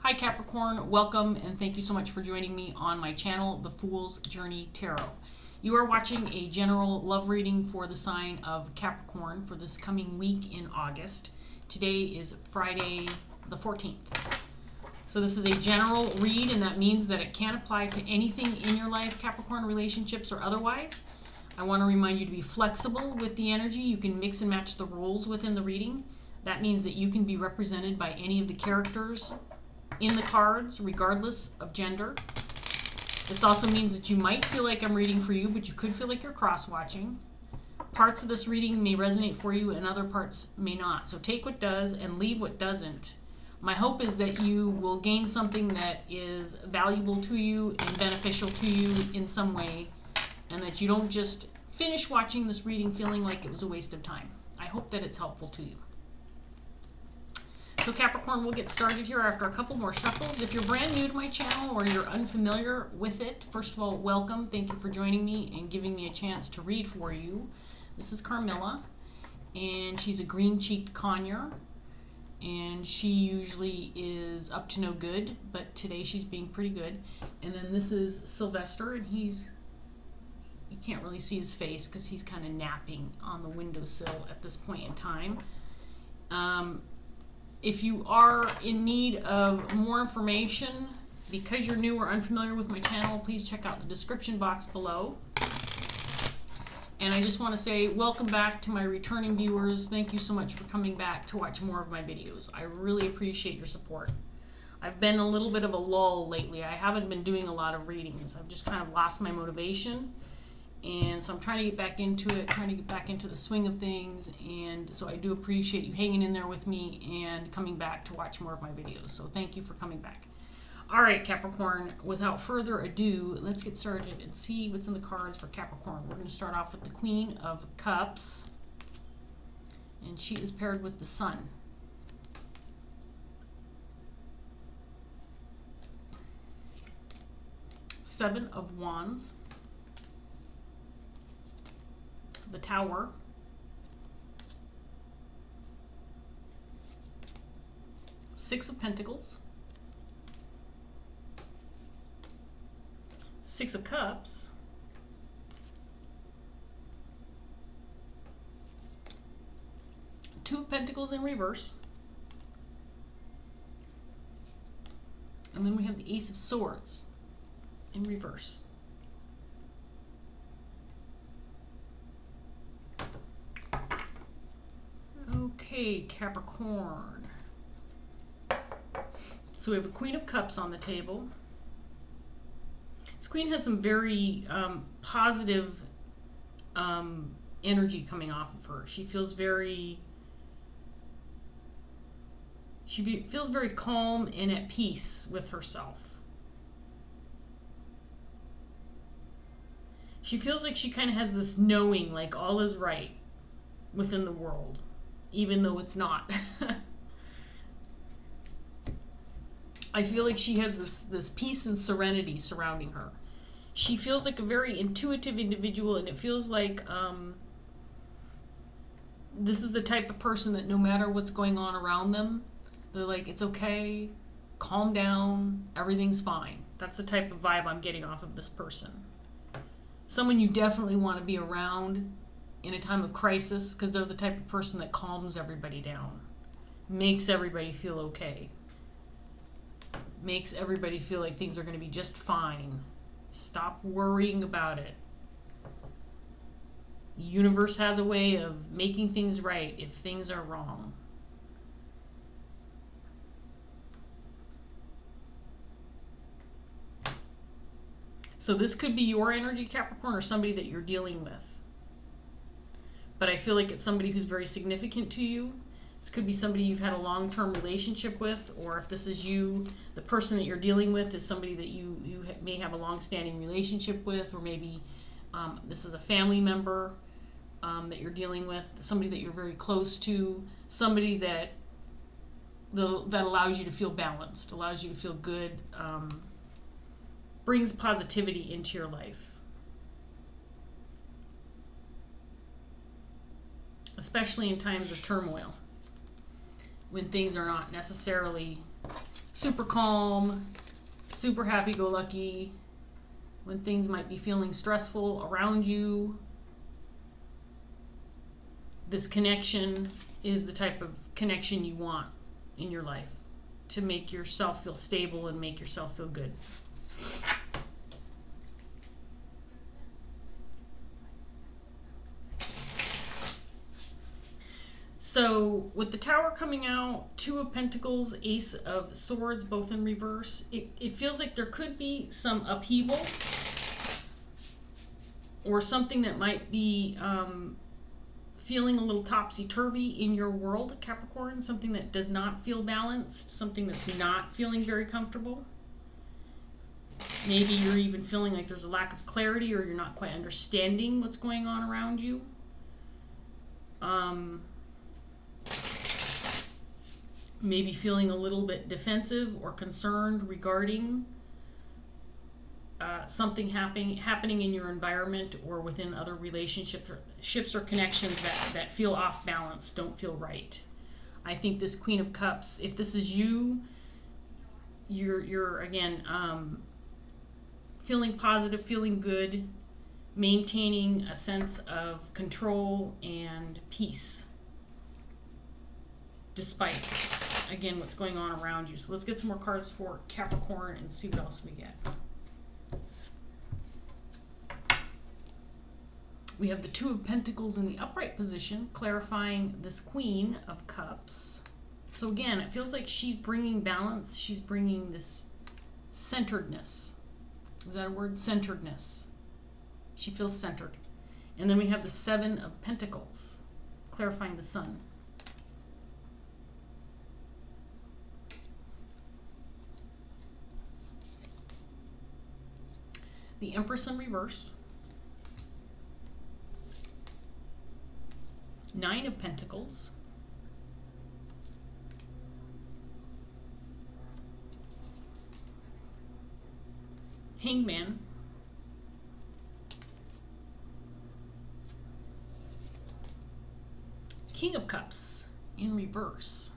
Hi Capricorn, welcome and thank you so much for joining me on my channel, The Fool's Journey Tarot. You are watching a general love reading for the sign of Capricorn for this coming week in August. Today is Friday the 14th. So this is a general read, and that means that it can apply to anything in your life, Capricorn, relationships or otherwise. I want to remind you to be flexible with the energy. You can mix and match the roles within the reading. That means that you can be represented by any of the characters in the cards, regardless of gender. This also means that you might feel like I'm reading for you, but you could feel like you're cross-watching. Parts of this reading may resonate for you and other parts may not. So take what does and leave what doesn't. My hope is that you will gain something that is valuable to you and beneficial to you in some way, and that you don't just finish watching this reading feeling like it was a waste of time. I hope that it's helpful to you. So Capricorn, we'll get started here after a couple more shuffles. If you're brand new to my channel or you're unfamiliar with it, first of all, welcome. Thank you for joining me and giving me a chance to read for you. This is Carmilla, and she's a green-cheeked conure, and she usually is up to no good, but today she's being pretty good. And then this is Sylvester, and you can't really see his face because he's kind of napping on the windowsill at this point in time. If you are in need of more information, because you're new or unfamiliar with my channel, please check out the description box below. And I just want to say welcome back to my returning viewers. Thank you so much for coming back to watch more of my videos. I really appreciate your support. I've been a little bit of a lull lately. I haven't been doing a lot of readings. I've just kind of lost my motivation. And so I'm trying to get back into it, trying to get back into the swing of things. And so I do appreciate you hanging in there with me and coming back to watch more of my videos. So thank you for coming back. All right, Capricorn, without further ado, let's get started and see what's in the cards for Capricorn. We're going to start off with the Queen of Cups. And she is paired with the Sun. Seven of Wands. The Tower, Six of Pentacles, Six of Cups, Two of Pentacles in reverse, and then we have the Ace of Swords in reverse. Okay, Capricorn. So we have a Queen of Cups on the table. This Queen has some very positive energy coming off of her. She feels very calm and at peace with herself. She feels like she kind of has this knowing, like all is right within the world, even though it's not. I feel like she has this peace and serenity surrounding her. She feels like a very intuitive individual, and it feels like this is the type of person that no matter what's going on around them, they're like, it's okay, calm down, everything's fine. That's the type of vibe I'm getting off of this person. Someone you definitely want to be around in a time of crisis, because they're the type of person that calms everybody down, makes everybody feel okay, makes everybody feel like things are going to be just fine. Stop worrying about it. The universe has a way of making things right if things are wrong. So this could be your energy, Capricorn, or somebody that you're dealing with. But I feel like it's somebody who's very significant to you. This could be somebody you've had a long-term relationship with, or if this is you, the person that you're dealing with is somebody that you may have a long-standing relationship with, or maybe this is a family member that you're dealing with, somebody that you're very close to, somebody that allows you to feel balanced, allows you to feel good, brings positivity into your life. Especially in times of turmoil, when things are not necessarily super calm, super happy-go-lucky, when things might be feeling stressful around you. This connection is the type of connection you want in your life to make yourself feel stable and make yourself feel good. So with the Tower coming out, Two of Pentacles, Ace of Swords, both in reverse, it feels like there could be some upheaval or something that might be feeling a little topsy-turvy in your world, Capricorn, something that does not feel balanced, something that's not feeling very comfortable. Maybe you're even feeling like there's a lack of clarity or you're not quite understanding what's going on around you. Maybe feeling a little bit defensive or concerned regarding something happening in your environment or within other relationships or connections that feel off balance, don't feel right. I think this Queen of Cups, if this is you, you're again feeling positive, feeling good, maintaining a sense of control and peace despite, again, what's going on around you. So let's get some more cards for Capricorn and see what else we get. We have the Two of Pentacles in the upright position, clarifying this Queen of Cups. So again, it feels like she's bringing balance. She's bringing this centeredness. Is that a word? Centeredness. She feels centered. And then we have the Seven of Pentacles, clarifying the Sun. The Empress in reverse. Nine of Pentacles. Hangman. King of Cups in reverse.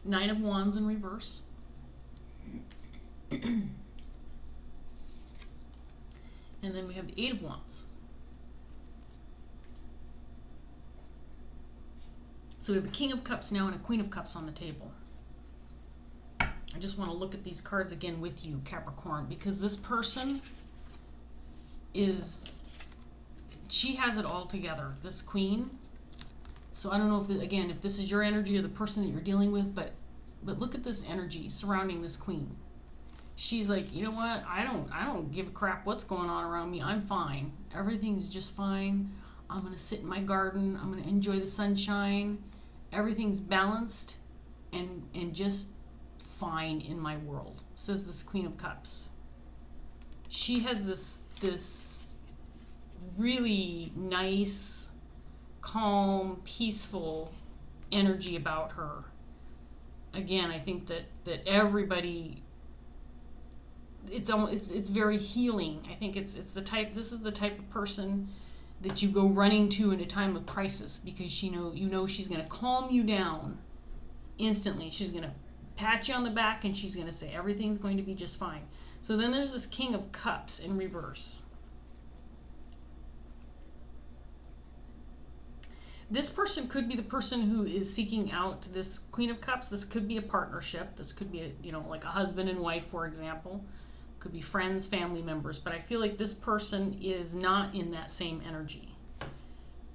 Nine of Wands in reverse. And then we have the Eight of Wands. So we have a King of Cups now and a Queen of Cups on the table. I just want to look at these cards again with you, Capricorn, because this person she has it all together, this Queen. So I don't know if this is your energy or the person that you're dealing with, but look at this energy surrounding this Queen. She's like, you know what? I don't give a crap what's going on around me. I'm fine. Everything's just fine. I'm going to sit in my garden. I'm going to enjoy the sunshine. Everything's balanced and just fine in my world, says this Queen of Cups. She has this really nice, calm, peaceful energy about her. Again, I think that everybody, it's very healing. I think this is the type of person that you go running to in a time of crisis, because you know she's going to calm you down instantly. She's going to pat you on the back and she's going to say everything's going to be just fine. So then there's this King of Cups in reverse. This person could be the person who is seeking out this Queen of Cups. This could be a partnership. This could be like a husband and wife, for example. Could be friends, family members. But I feel like this person is not in that same energy.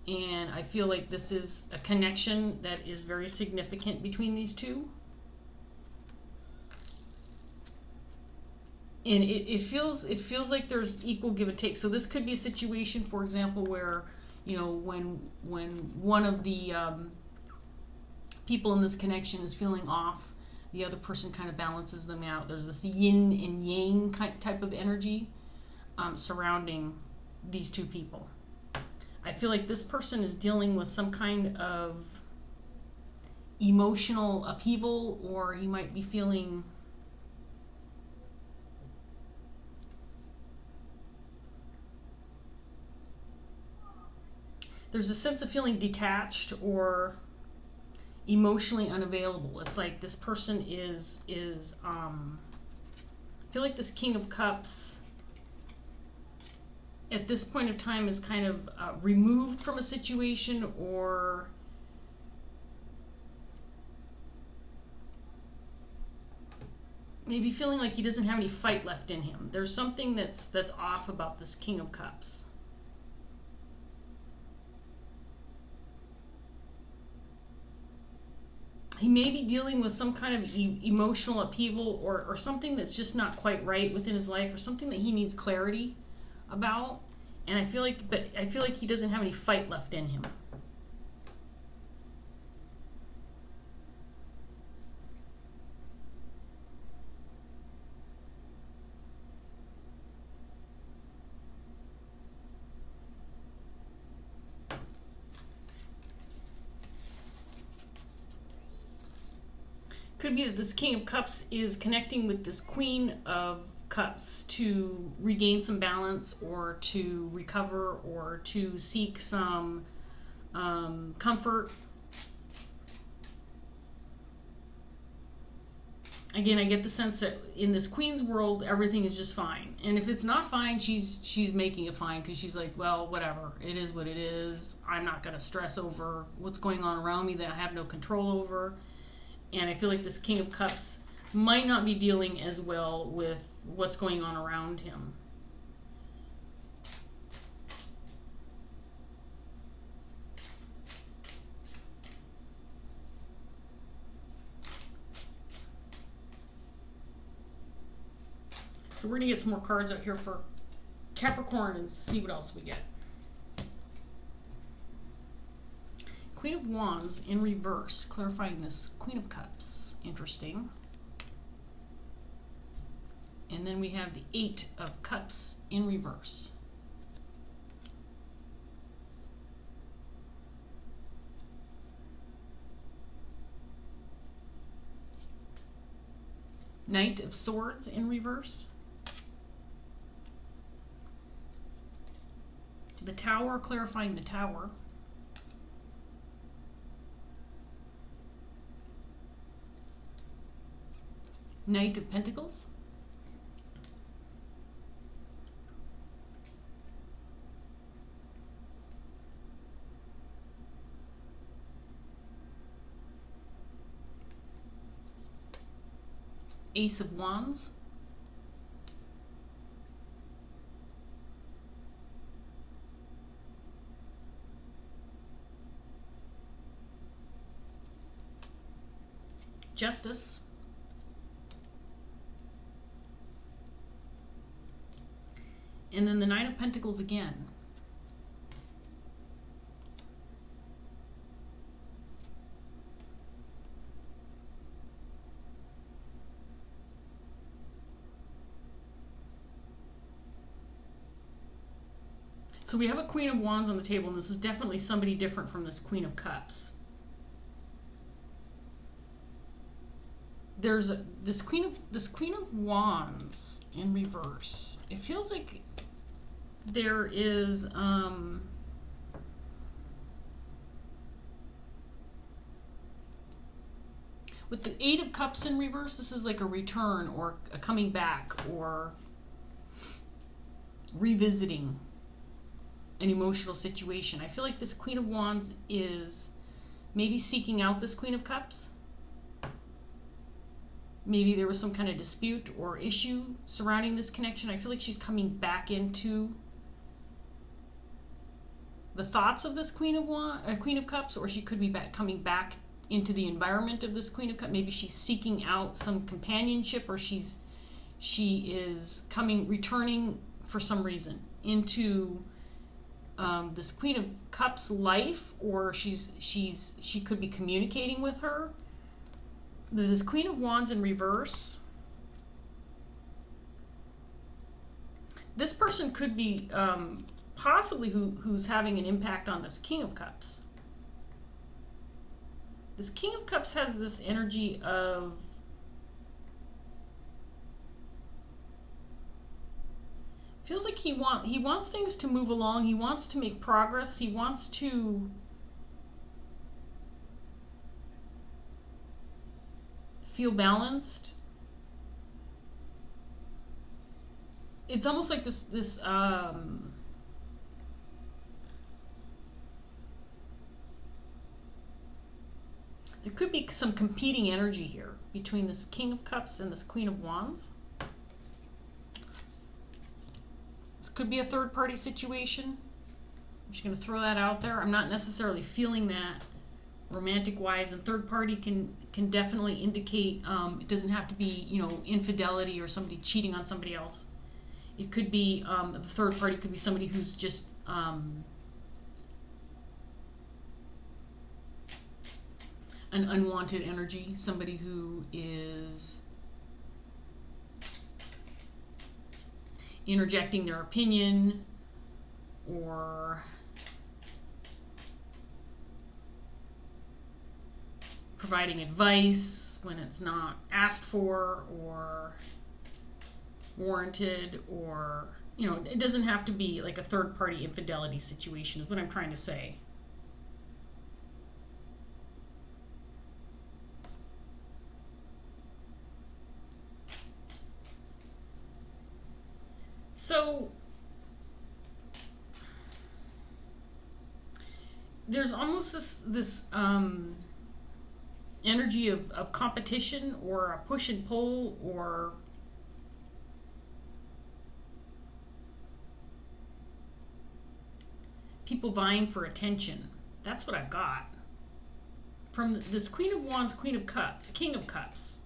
And I feel like this is a connection that is very significant between these two. And it feels like there's equal give and take. So this could be a situation, for example, where when one of the people in this connection is feeling off, the other person kind of balances them out. There's this yin and yang type of energy surrounding these two people. I feel like this person is dealing with some kind of emotional upheaval, or he might be feeling there's a sense of feeling detached or emotionally unavailable. It's like this person is I feel like this King of Cups at this point of time is kind of removed from a situation, or maybe feeling like he doesn't have any fight left in him. There's something that's off about this King of Cups. He may be dealing with some kind of emotional upheaval, or something that's just not quite right within his life, or something that he needs clarity about. And I feel like he doesn't have any fight left in him. Could be that this King of Cups is connecting with this Queen of Cups to regain some balance, or to recover, or to seek some comfort. Again, I get the sense that in this Queen's world, everything is just fine. And if it's not fine, she's making it fine, because she's like, well, whatever. It is what it is. I'm not going to stress over what's going on around me that I have no control over. And I feel like this King of Cups might not be dealing as well with what's going on around him. So we're going to get some more cards out here for Capricorn and see what else we get. Queen of Wands in reverse, clarifying this Queen of Cups. Interesting. And then we have the Eight of Cups in reverse. Knight of Swords in reverse. The Tower, clarifying the Tower. Knight of Pentacles. Ace of Wands. Justice. And then the Nine of Pentacles again. So we have a Queen of Wands on the table, and this is definitely somebody different from this Queen of Cups. There's this Queen of Wands in reverse. It feels like there is with the Eight of Cups in reverse, this is like a return, or a coming back, or revisiting an emotional situation. I feel like this Queen of Wands is maybe seeking out this Queen of Cups. Maybe there was some kind of dispute or issue surrounding this connection. I feel like she's coming back into the thoughts of this Queen of Cups, or she could be coming back into the environment of this Queen of Cups. Maybe she's seeking out some companionship, or she is returning for some reason into this Queen of Cups life, or she could be communicating with her. This Queen of Wands in reverse. This person could be possibly who's having an impact on this King of Cups. This King of Cups has this energy of Feels like he wants things to move along. He wants to make progress. He wants to feel balanced. It's almost like this there could be some competing energy here between this King of Cups and this Queen of Wands. This could be a third-party situation. I'm just going to throw that out there. I'm not necessarily feeling that romantic-wise, and third-party can definitely indicate it doesn't have to be, you know, infidelity or somebody cheating on somebody else. It could be the third party could be somebody who's just an unwanted energy, somebody who is interjecting their opinion or providing advice when it's not asked for or warranted, or, you know, it doesn't have to be like a third party infidelity situation is what I'm trying to say. So there's almost this energy of competition or a push and pull, or people vying for attention. That's what I've got from this Queen of Wands, Queen of Cups, King of Cups.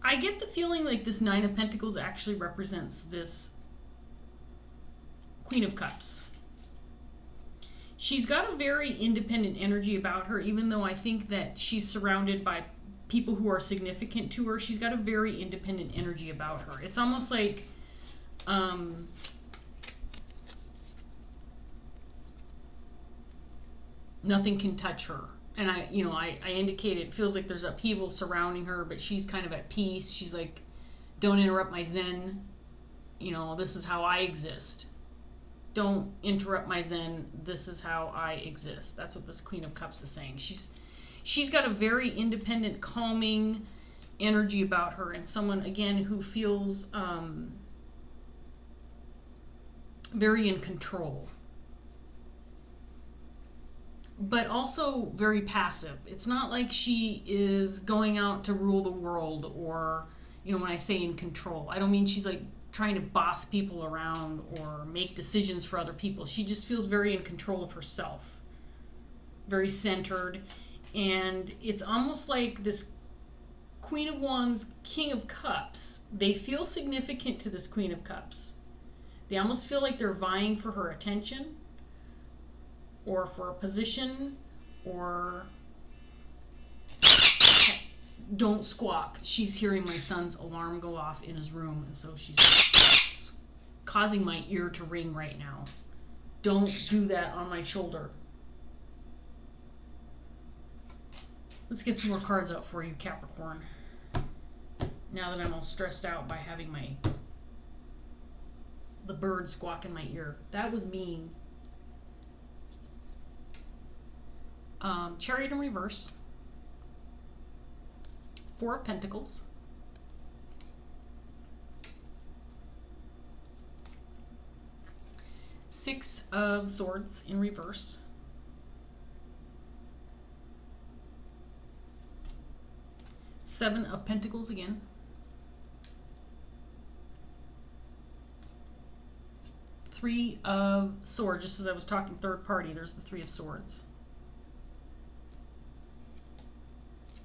I get the feeling like this Nine of Pentacles actually represents this Queen of Cups. She's got a very independent energy about her, even though I think that she's surrounded by people who are significant to her. She's got a very independent energy about her. It's almost like nothing can touch her. And I indicated it feels like there's upheaval surrounding her, but she's kind of at peace. She's like, don't interrupt my zen. You know, this is how I exist. Don't interrupt my zen. This is how I exist. That's what this Queen of Cups is saying. She's got a very independent, calming energy about her, and someone, again, who feels very in control, but also very passive. It's not like she is going out to rule the world, or, you know, when I say in control, I don't mean she's like trying to boss people around or make decisions for other people. She just feels very in control of herself, very centered. And it's almost like this Queen of Wands, King of Cups, they feel significant to this Queen of Cups. They almost feel like they're vying for her attention, or for a position, or don't squawk. She's hearing my son's alarm go off in his room, and so she's causing my ear to ring right now. Don't do that on my shoulder. Let's get some more cards out for you, Capricorn. Now that I'm all stressed out by having the bird squawk in my ear. That was mean. Chariot in reverse, Four of Pentacles, Six of Swords in reverse, Seven of Pentacles again, Three of Swords. Just as I was talking third party, there's the Three of Swords.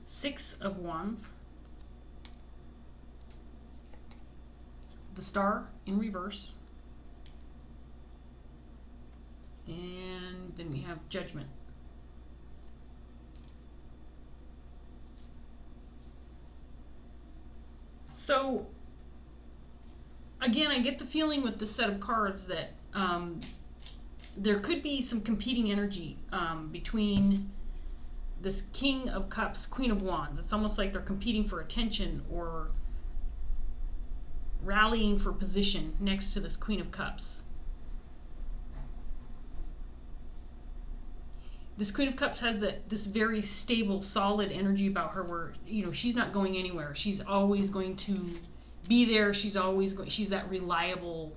Six of Wands, the Star in reverse, and then we have Judgment. So, again, I get the feeling with this set of cards that there could be some competing energy between this King of Cups, Queen of Wands. It's almost like they're competing for attention or rallying for position next to this Queen of Cups. This Queen of Cups has this very stable, solid energy about her where, you know, she's not going anywhere. She's always going to be there. She's that reliable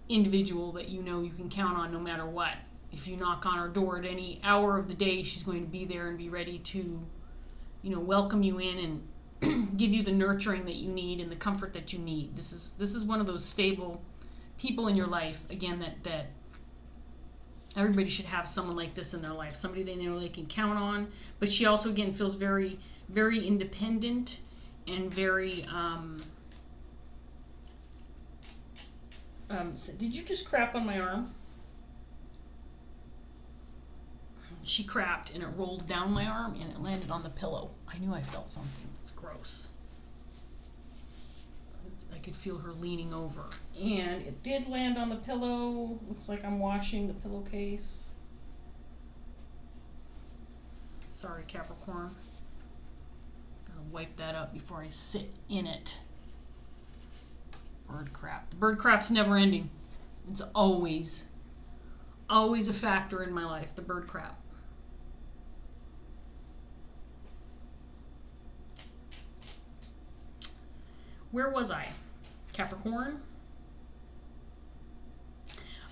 individual that you know you can count on no matter what. If you knock on her door at any hour of the day, she's going to be there and be ready to, you know, welcome you in and give you the nurturing that you need and the comfort that you need. This is one of those stable people in your life, again, that everybody should have someone like this in their life, somebody they know they can count on. But she also, again, feels very, very independent and very... did you just crap on my arm? She crapped and it rolled down my arm and it landed on the pillow. I knew I felt something. It's gross. I could feel her leaning over. And it did land on the pillow. Looks like I'm washing the pillowcase. Sorry, Capricorn. Gotta wipe that up before I sit in it. Bird crap. The bird crap's never ending. It's always a factor in my life, the bird crap. Where was I? Capricorn?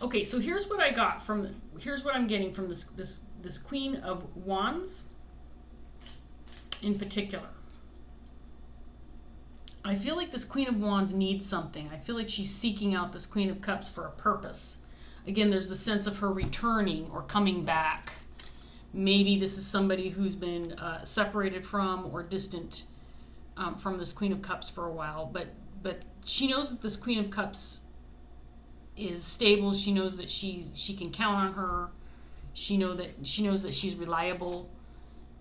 Okay, so here's what I got from, here's what I'm getting from this Queen of Wands in particular. I feel like this Queen of Wands needs something. I feel like she's seeking out this Queen of Cups for a purpose. Again, there's the sense of her returning or coming back. Maybe this is somebody who's been separated from or distant from this Queen of Cups for a while. But she knows that this Queen of Cups is stable. She knows that she can count on her. She knows that she's reliable,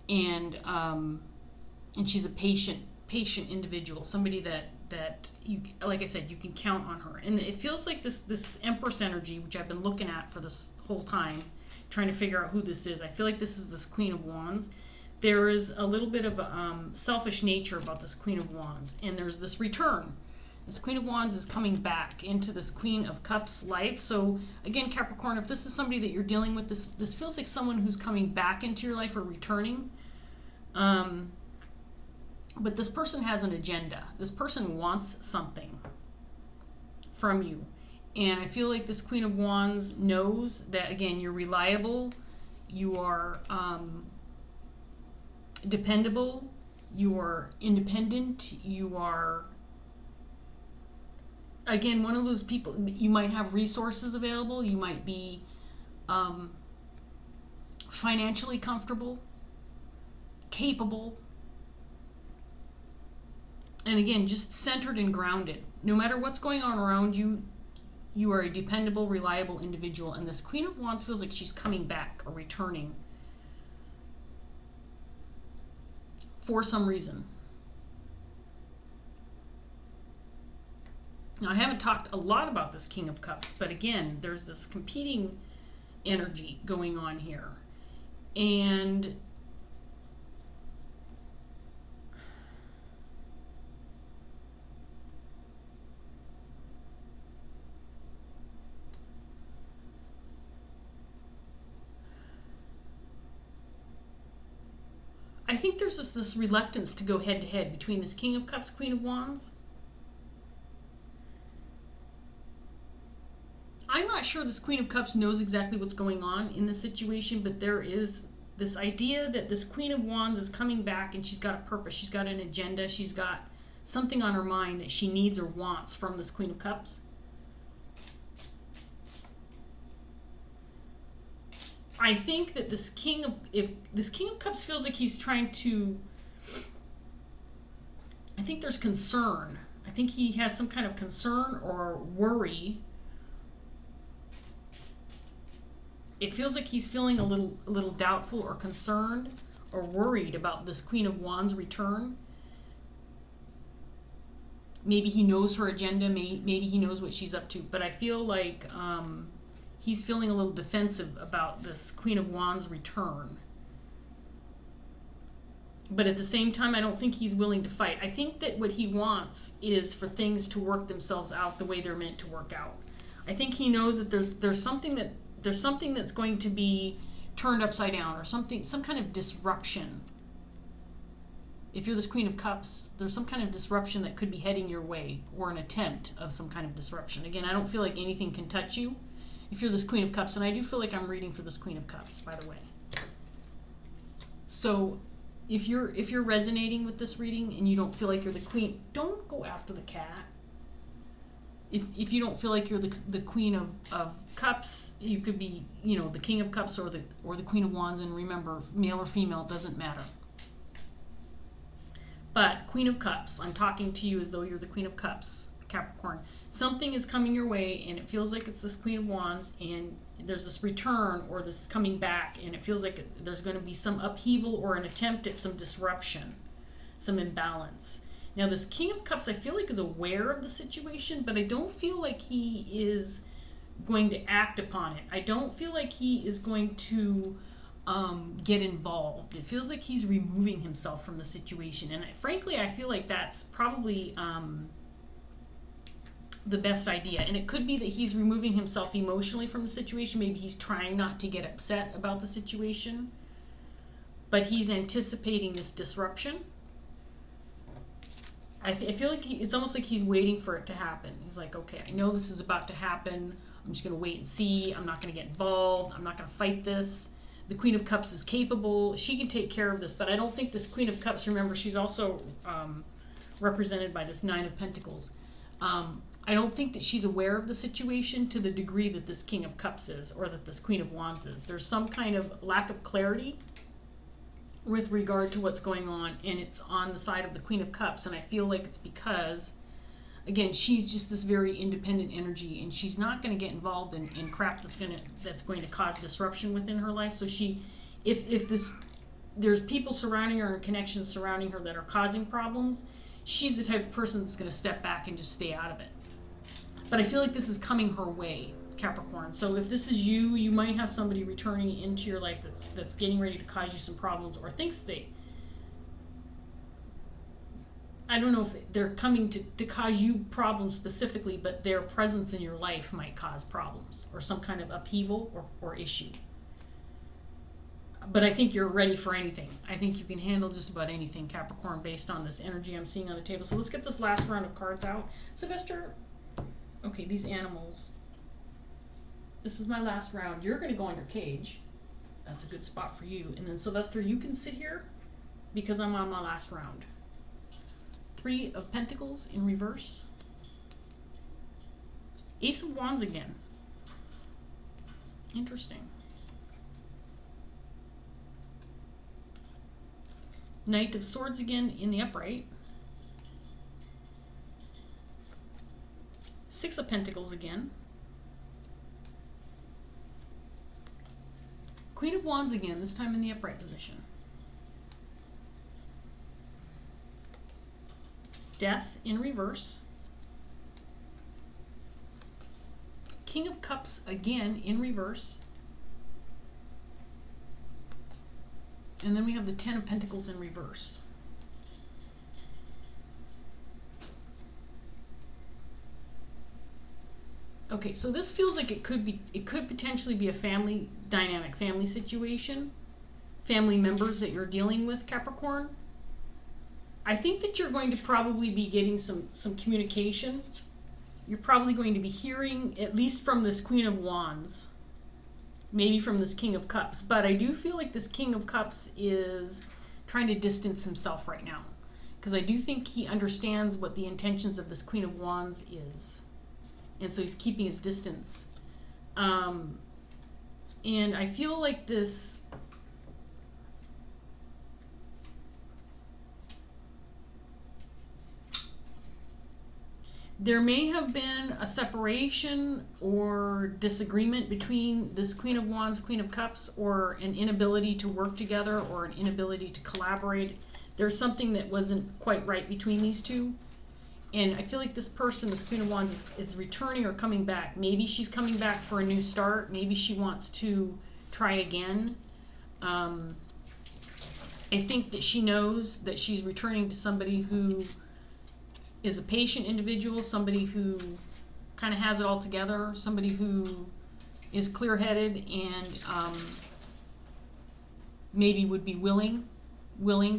and she's a patient individual. Somebody that you, like I said, you can count on her. And it feels like this Empress energy, which I've been looking at for this whole time, trying to figure out who this is. I feel like this is this Queen of Wands. There is a little bit of a selfish nature about this Queen of Wands, and there's this return. This Queen of Wands is coming back into this Queen of Cups life. So again, Capricorn, if this is somebody that you're dealing with, this feels like someone who's coming back into your life or returning. But this person has an agenda. This person wants something from you. And I feel like this Queen of Wands knows that, again, you're reliable, you are dependable, you are independent, you are, again, one of those people, you might have resources available, you might be financially comfortable, capable, and again, just centered and grounded. No matter what's going on around you, you are a dependable, reliable individual. And this Queen of Wands feels like she's coming back or returning for some reason. Now, I haven't talked a lot about this King of Cups, but again, there's this competing energy going on here. And I think there's just this reluctance to go head to head between this King of Cups, Queen of Wands. I'm not sure this Queen of Cups knows exactly what's going on in this situation, but there is this idea that this Queen of Wands is coming back and she's got a purpose, she's got an agenda, she's got something on her mind that she needs or wants from this Queen of Cups. I think that this if this King of Cups feels like he's trying to, I think there's concern. I think he has some kind of concern or worry. It feels like he's feeling a little doubtful or concerned or worried about this Queen of Wands return. maybe he knows her agenda, maybe he knows what she's up to, but I feel like he's feeling a little defensive about this Queen of Wands return. But at the same time, I don't think he's willing to fight. I think that what he wants is for things to work themselves out the way they're meant to work out. I think he knows that there's something that's going to be turned upside down, or some kind of disruption. If you're this Queen of Cups, there's some kind of disruption that could be heading your way, or an attempt of some kind of disruption. Again, I don't feel like anything can touch you if you're this Queen of Cups, and I do feel like I'm reading for this Queen of Cups, by the way. So if you're resonating with this reading and you don't feel like you're the queen, don't go after the cat. If you don't feel like you're the Queen of Cups, you could be, the King of Cups or the Queen of Wands, and remember, male or female, it doesn't matter. But Queen of Cups, I'm talking to you as though you're the Queen of Cups, Capricorn. Something is coming your way, and it feels like it's this Queen of Wands, and there's this return or this coming back, and it feels like there's going to be some upheaval or an attempt at some disruption, some imbalance. Now, this King of Cups, I feel like, is aware of the situation, but I don't feel like he is going to act upon it. I don't feel like he is going to get involved. It feels like he's removing himself from the situation, and frankly, I feel like that's probably the best idea. And it could be that he's removing himself emotionally from the situation. Maybe he's trying not to get upset about the situation, but he's anticipating this disruption. I feel like it's almost like he's waiting for it to happen. He's like, okay, I know this is about to happen. I'm just going to wait and see. I'm not going to get involved. I'm not going to fight this. The Queen of Cups is capable. She can take care of this, but I don't think this Queen of Cups, remember, she's also represented by this Nine of Pentacles. I don't think that she's aware of the situation to the degree that this King of Cups is, or that this Queen of Wands is. There's some kind of lack of clarity with regard to what's going on, and it's on the side of the Queen of Cups, and I feel like it's because, again, she's just this very independent energy, and she's not going to get involved in crap that's going to cause disruption within her life. So if there's people surrounding her and connections surrounding her that are causing problems, she's the type of person that's going to step back and just stay out of it. But I feel like this is coming her way, Capricorn. So if this is you, you might have somebody returning into your life that's getting ready to cause you some problems, or thinks I don't know if they're coming to cause you problems specifically, but their presence in your life might cause problems or some kind of upheaval or issue. But I think you're ready for anything. I think you can handle just about anything, Capricorn, based on this energy I'm seeing on the table. So let's get this last round of cards out. Sylvester, okay, these animals. This is my last round. You're going to go in your cage. That's a good spot for you. And then Sylvester, you can sit here because I'm on my last round. Three of Pentacles in reverse. Ace of Wands again. Interesting. Knight of Swords again in the upright. Six of Pentacles again. Queen of Wands again, this time in the upright position. Death in reverse. King of Cups again in reverse. And then we have the Ten of Pentacles in reverse. Okay, so this feels like it could potentially be a family dynamic, family situation, family members that you're dealing with, Capricorn. I think that you're going to probably be getting some communication. You're probably going to be hearing, at least from this Queen of Wands, maybe from this King of Cups. But I do feel like this King of Cups is trying to distance himself right now, because I do think he understands what the intentions of this Queen of Wands is. And so he's keeping his distance. And I feel like this... There may have been a separation or disagreement between this Queen of Wands, Queen of Cups, or an inability to work together or an inability to collaborate. There's something that wasn't quite right between these two. And I feel like this person, this Queen of Wands, is returning or coming back. Maybe she's coming back for a new start. Maybe she wants to try again. I think that she knows that she's returning to somebody who is a patient individual, somebody who kind of has it all together, somebody who is clear-headed and maybe would be willing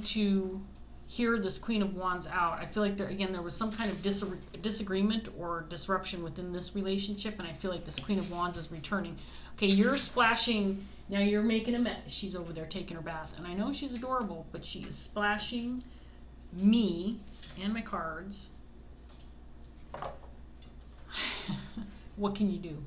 to hear this Queen of Wands out. I feel like there was some kind of disagreement or disruption within this relationship, and I feel like this Queen of Wands is returning. Okay, you're splashing. Now you're making a mess. She's over there taking her bath, and I know she's adorable, but she is splashing me and my cards. What can you do?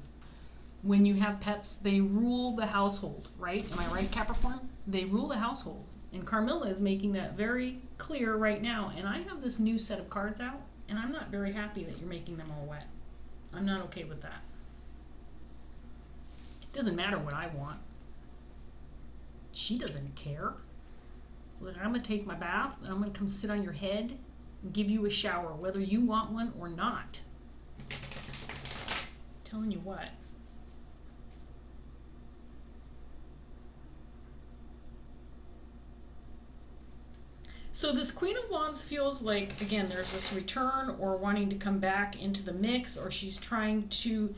When you have pets, they rule the household, right? Am I right, Capricorn? They rule the household. And Carmilla is making that very clear right now. And I have this new set of cards out, and I'm not very happy that you're making them all wet. I'm not okay with that. It doesn't matter what I want. She doesn't care. It's like, I'm going to take my bath, and I'm going to come sit on your head and give you a shower, whether you want one or not. I'm telling you what. So this Queen of Wands feels like, again, there's this return or wanting to come back into the mix, or she's trying to,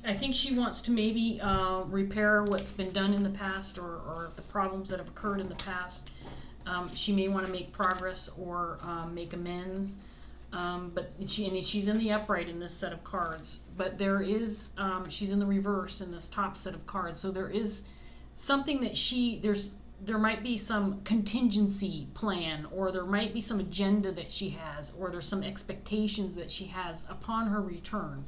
I think she wants to maybe repair what's been done in the past, or the problems that have occurred in the past. She may want to make progress or make amends. But she's in the upright in this set of cards. But there is, she's in the reverse in this top set of cards. So there is something that there might be some contingency plan, or there might be some agenda that she has, or there's some expectations that she has upon her return.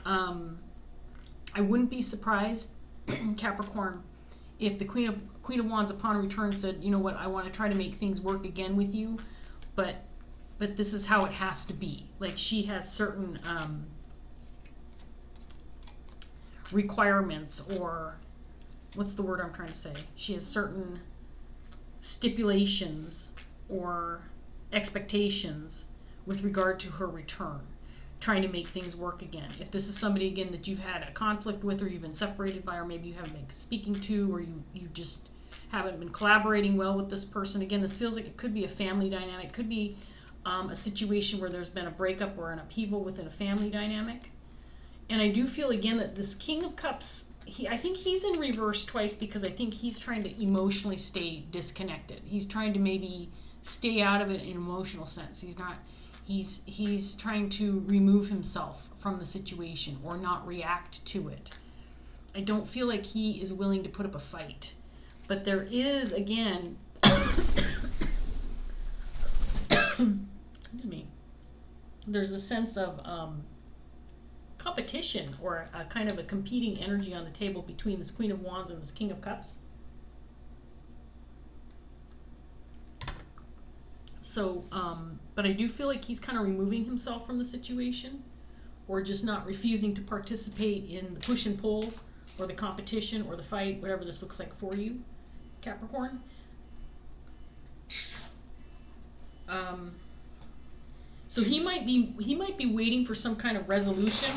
I wouldn't be surprised, Capricorn, if the Queen of Wands upon return said, you know what, I want to try to make things work again with you, but this is how it has to be. Like, she has certain requirements, or what's the word I'm trying to say? She has certain stipulations or expectations with regard to her return, trying to make things work again. If this is somebody, again, that you've had a conflict with, or you've been separated by, or maybe you haven't been speaking to, or you just haven't been collaborating well with this person, again, this feels like it could be a family dynamic. It could be a situation where there's been a breakup or an upheaval within a family dynamic. And I do feel, again, that this King of Cups, I think he's in reverse twice, because I think he's trying to emotionally stay disconnected. He's trying to maybe stay out of it in an emotional sense. He's trying to remove himself from the situation or not react to it. I don't feel like he is willing to put up a fight. But there is, again, excuse me, there's a sense of competition, or a kind of a competing energy on the table between this Queen of Wands and this King of Cups. So, but I do feel like he's kind of removing himself from the situation, or just not refusing to participate in the push and pull, or the competition, or the fight, whatever this looks like for you, Capricorn. So he might be waiting for some kind of resolution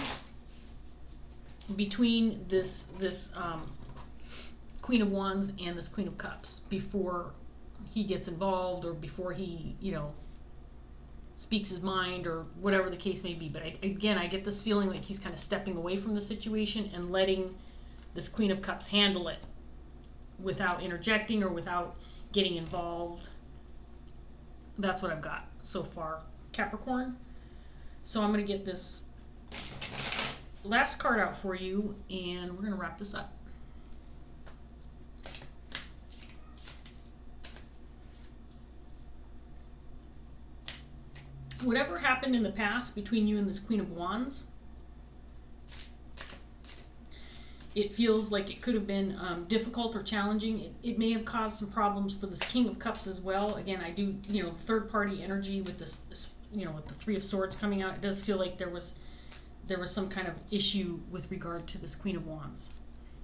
between this Queen of Wands and this Queen of Cups before he gets involved, or before he, speaks his mind, or whatever the case may be. But I get this feeling like he's kind of stepping away from the situation and letting this Queen of Cups handle it without interjecting or without getting involved. That's what I've got so far, Capricorn. So I'm going to get this last card out for you, and we're going to wrap this up. Whatever happened in the past between you and this Queen of Wands, it feels like it could have been difficult or challenging. It may have caused some problems for this King of Cups as well. Again, I do, third party energy with this, with the Three of Swords coming out. It does feel like there was some kind of issue with regard to this Queen of Wands.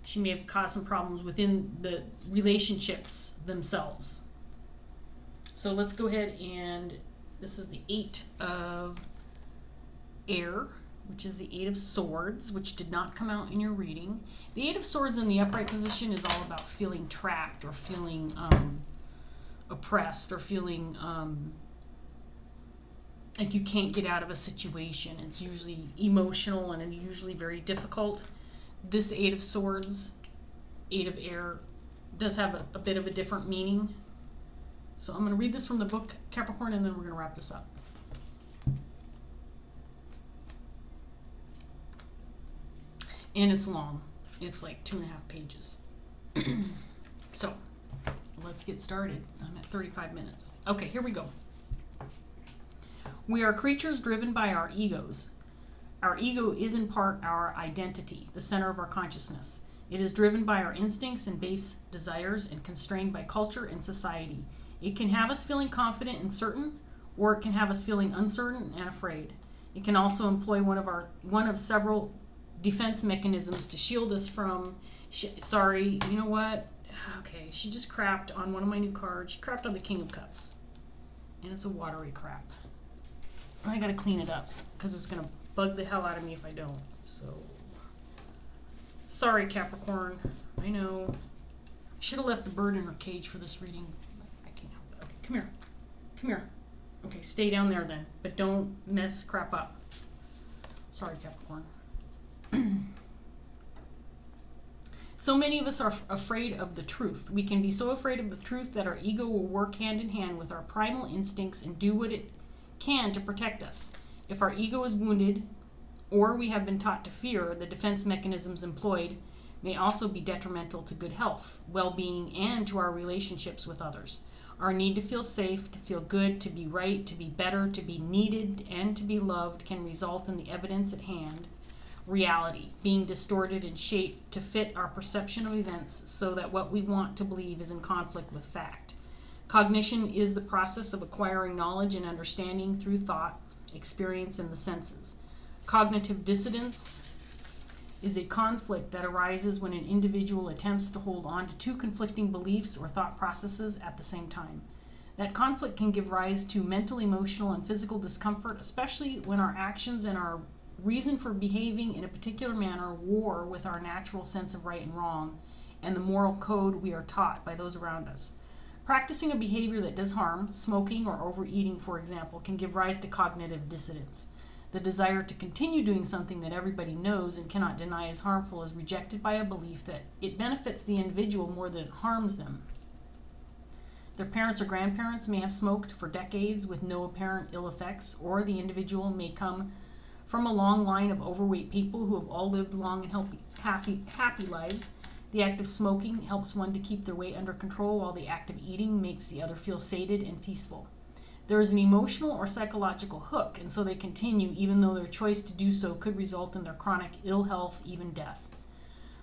She may have caused some problems within the relationships themselves. So let's go ahead, and this is the Eight of Air, which is the Eight of Swords, which did not come out in your reading. The Eight of Swords in the upright position is all about feeling trapped or feeling oppressed or feeling like you can't get out of a situation. It's usually emotional and usually very difficult. This Eight of Swords, Eight of Air, does have a bit of a different meaning. So I'm going to read this from the book, Capricorn, and then we're going to wrap this up. And it's long. It's like 2.5 pages. So let's get started. I'm at 35 minutes. Okay, here we go. We are creatures driven by our egos. Our ego is in part our identity, the center of our consciousness. It is driven by our instincts and base desires and constrained by culture and society. It can have us feeling confident and certain, or it can have us feeling uncertain and afraid. It can also employ one of several defense mechanisms to shield us from... Sorry, you know what? Okay, she just crapped on one of my new cards. She crapped on the King of Cups. And it's a watery crap. I gotta clean it up, because it's gonna bug the hell out of me if I don't. So, sorry, Capricorn. I know. I should have left the bird in her cage for this reading. I can't help it. Okay, come here. Come here. Okay, stay down there then, but don't mess crap up. Sorry, Capricorn. So many of us are afraid of the truth. We can be so afraid of the truth that our ego will work hand in hand with our primal instincts and do what it can to protect us. If our ego is wounded, or we have been taught to fear, the defense mechanisms employed may also be detrimental to good health, well-being, and to our relationships with others. Our need to feel safe, to feel good, to be right, to be better, to be needed, and to be loved can result in the evidence at hand, reality, being distorted and shaped to fit our perception of events so that what we want to believe is in conflict with fact. Cognition is the process of acquiring knowledge and understanding through thought, experience, and the senses. Cognitive dissonance is a conflict that arises when an individual attempts to hold on to two conflicting beliefs or thought processes at the same time. That conflict can give rise to mental, emotional, and physical discomfort, especially when our actions and our reason for behaving in a particular manner war with our natural sense of right and wrong and the moral code we are taught by those around us. Practicing a behavior that does harm, smoking or overeating, for example, can give rise to cognitive dissonance. The desire to continue doing something that everybody knows and cannot deny is harmful is rejected by a belief that it benefits the individual more than it harms them. Their parents or grandparents may have smoked for decades with no apparent ill effects, or the individual may come from a long line of overweight people who have all lived long and happy lives. The act of smoking helps one to keep their weight under control, while the act of eating makes the other feel sated and peaceful. There is an emotional or psychological hook, and so they continue even though their choice to do so could result in their chronic ill health, even death.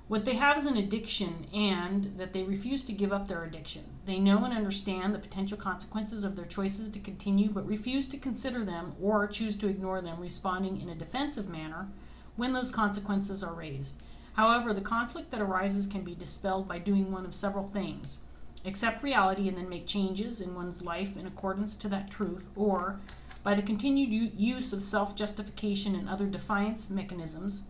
What they have is an addiction, and that they refuse to give up their addiction. They know and understand the potential consequences of their choices to continue, but refuse to consider them or choose to ignore them, responding in a defensive manner when those consequences are raised. However, the conflict that arises can be dispelled by doing one of several things: accept reality and then make changes in one's life in accordance to that truth, or by the continued use of self-justification and other defense mechanisms,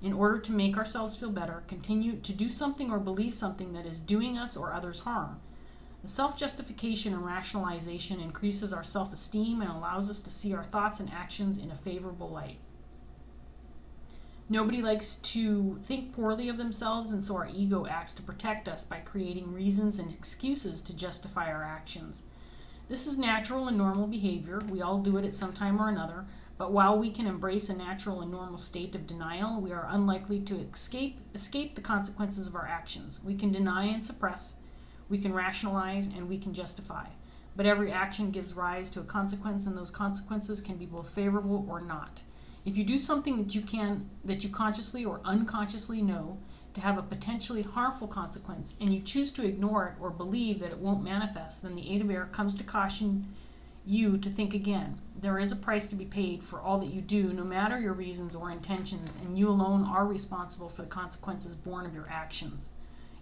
in order to make ourselves feel better, continue to do something or believe something that is doing us or others harm. The self-justification and rationalization increases our self-esteem and allows us to see our thoughts and actions in a favorable light. Nobody likes to think poorly of themselves, and so our ego acts to protect us by creating reasons and excuses to justify our actions. This is natural and normal behavior. We all do it at some time or another, but while we can embrace a natural and normal state of denial, we are unlikely to escape the consequences of our actions. We can deny and suppress, we can rationalize, and we can justify. But every action gives rise to a consequence, and those consequences can be both favorable or not. If you do something that you consciously or unconsciously know to have a potentially harmful consequence, and you choose to ignore it or believe that it won't manifest, then the Eight of Air comes to caution you to think again. There is a price to be paid for all that you do, no matter your reasons or intentions, and you alone are responsible for the consequences born of your actions.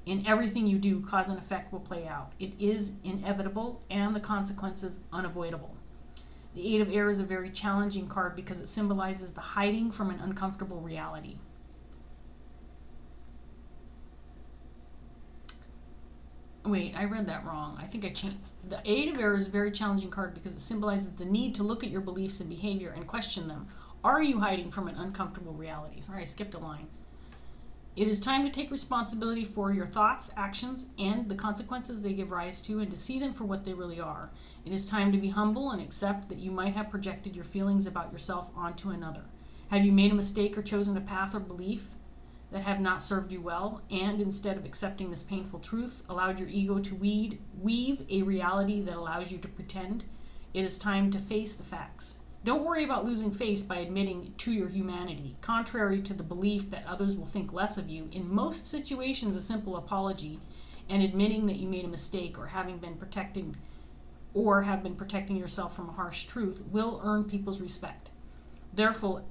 In everything you do, cause and effect will play out. It is inevitable, and the consequences unavoidable. The Eight of Air is a very challenging card because it symbolizes the hiding from an uncomfortable reality. Wait, I read that wrong. I think I changed. The Eight of Air is a very challenging card because it symbolizes the need to look at your beliefs and behavior and question them. Are you hiding from an uncomfortable reality? Sorry, I skipped a line. It is time to take responsibility for your thoughts, actions, and the consequences they give rise to, and to see them for what they really are. It is time to be humble and accept that you might have projected your feelings about yourself onto another. Have you made a mistake or chosen a path or belief that have not served you well, and instead of accepting this painful truth, allowed your ego to weave a reality that allows you to pretend? It is time to face the facts. Don't worry about losing face by admitting to your humanity. Contrary to the belief that others will think less of you, in most situations a simple apology and admitting that you made a mistake or have been protecting yourself from a harsh truth will earn people's respect. Therefore,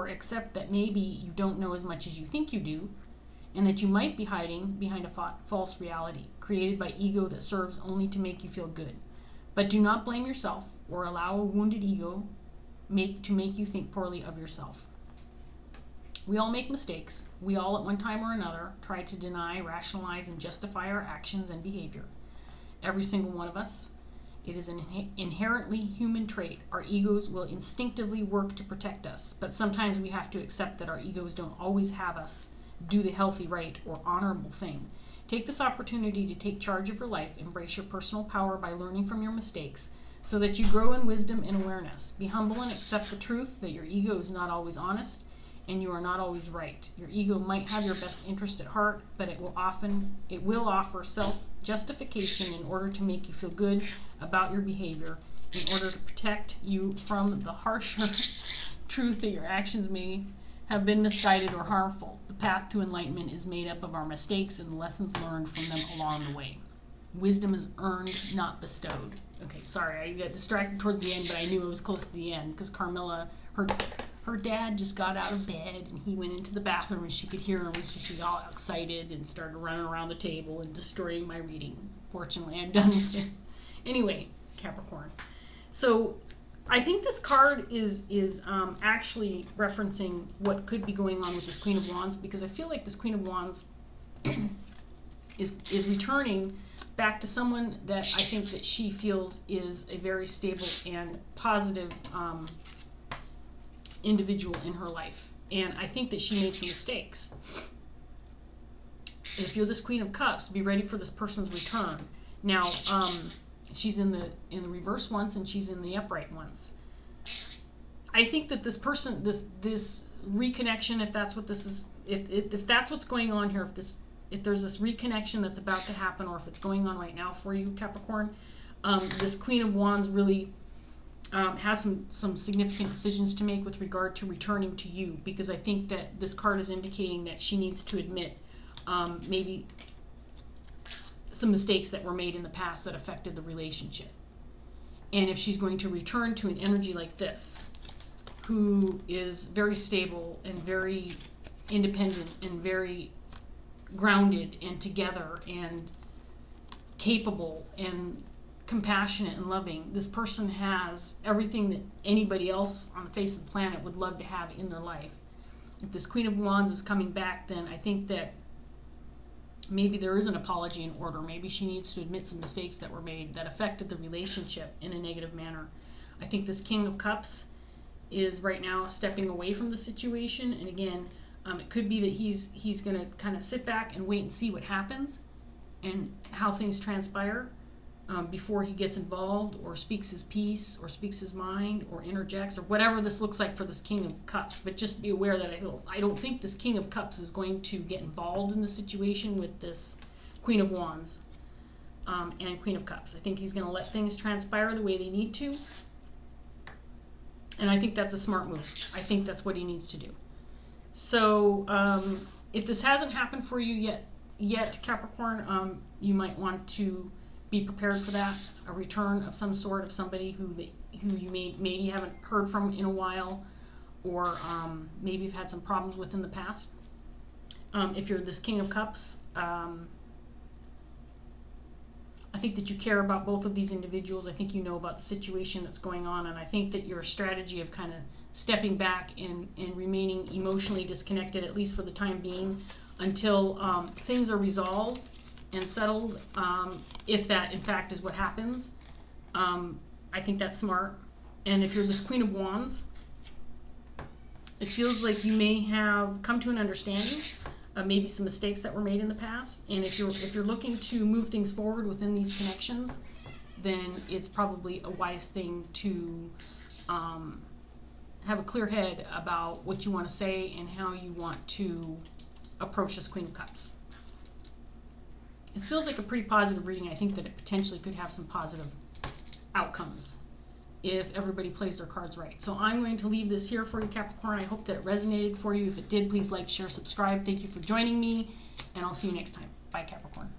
accept that maybe you don't know as much as you think you do, and that you might be hiding behind a false reality created by ego that serves only to make you feel good. But do not blame yourself or allow a wounded ego to make you think poorly of yourself. We all make mistakes. We all, at one time or another, try to deny, rationalize, and justify our actions and behavior. Every single one of us. It is an inherently human trait. Our egos will instinctively work to protect us, but sometimes we have to accept that our egos don't always have us do the healthy, right, or honorable thing. Take this opportunity to take charge of your life, embrace your personal power by learning from your mistakes, so that you grow in wisdom and awareness. Be humble and accept the truth that your ego is not always honest and you are not always right. Your ego might have your best interest at heart, but it will offer self-justification in order to make you feel good about your behavior, in order to protect you from the harsher truth that your actions may have been misguided or harmful. The path to enlightenment is made up of our mistakes and the lessons learned from them along the way. Wisdom is earned, not bestowed. Okay, sorry, I got distracted towards the end, but I knew it was close to the end because Carmilla, her dad just got out of bed and he went into the bathroom and she could hear him, so she got all excited and started running around the table and destroying my reading. Fortunately, I'm done with it. Anyway, Capricorn. So I think this card is actually referencing what could be going on with this Queen of Wands, because I feel like this Queen of Wands is returning back to someone that I think that she feels is a very stable and positive individual in her life. And I think that she made some mistakes. If you're this Queen of Cups, be ready for this person's return. Now, she's in the reverse once and she's in the upright once. I think that this person, this reconnection, if that's what this is, if that's what's going on here, if there's this reconnection that's about to happen, or if it's going on right now for you, Capricorn, this Queen of Wands really has some significant decisions to make with regard to returning to you, because I think that this card is indicating that she needs to admit maybe some mistakes that were made in the past that affected the relationship. And if she's going to return to an energy like this, who is very stable and very independent and very grounded and together and capable and compassionate and loving, this person has everything that anybody else on the face of the planet would love to have in their life. If this Queen of Wands is coming back, then I think that maybe there is an apology in order. Maybe she needs to admit some mistakes that were made that affected the relationship in a negative manner. I think this King of Cups is right now stepping away from the situation, and again, it could be that he's going to kind of sit back and wait and see what happens and how things transpire before he gets involved or speaks his piece or speaks his mind or interjects or whatever this looks like for this King of Cups. But just be aware that I don't think this King of Cups is going to get involved in the situation with this Queen of Wands and Queen of Cups. I think he's going to let things transpire the way they need to. And I think that's a smart move. I think that's what he needs to do. So if this hasn't happened for you yet, Capricorn, you might want to be prepared for that, a return of some sort of somebody who you maybe haven't heard from in a while, or maybe you've had some problems with in the past. If you're this King of Cups, I think that you care about both of these individuals. I think you know about the situation that's going on, and I think that your strategy of kind of stepping back and remaining emotionally disconnected, at least for the time being, until things are resolved and settled, if that in fact is what happens, I think that's smart. And if you're this Queen of Wands, it feels like you may have come to an understanding of maybe some mistakes that were made in the past. And if you're looking to move things forward within these connections, then it's probably a wise thing to have a clear head about what you want to say and how you want to approach this Queen of Cups. It feels like a pretty positive reading. I think that it potentially could have some positive outcomes if everybody plays their cards right. So I'm going to leave this here for you, Capricorn. I hope that it resonated for you. If it did, please like, share, subscribe. Thank you for joining me, and I'll see you next time. Bye, Capricorn.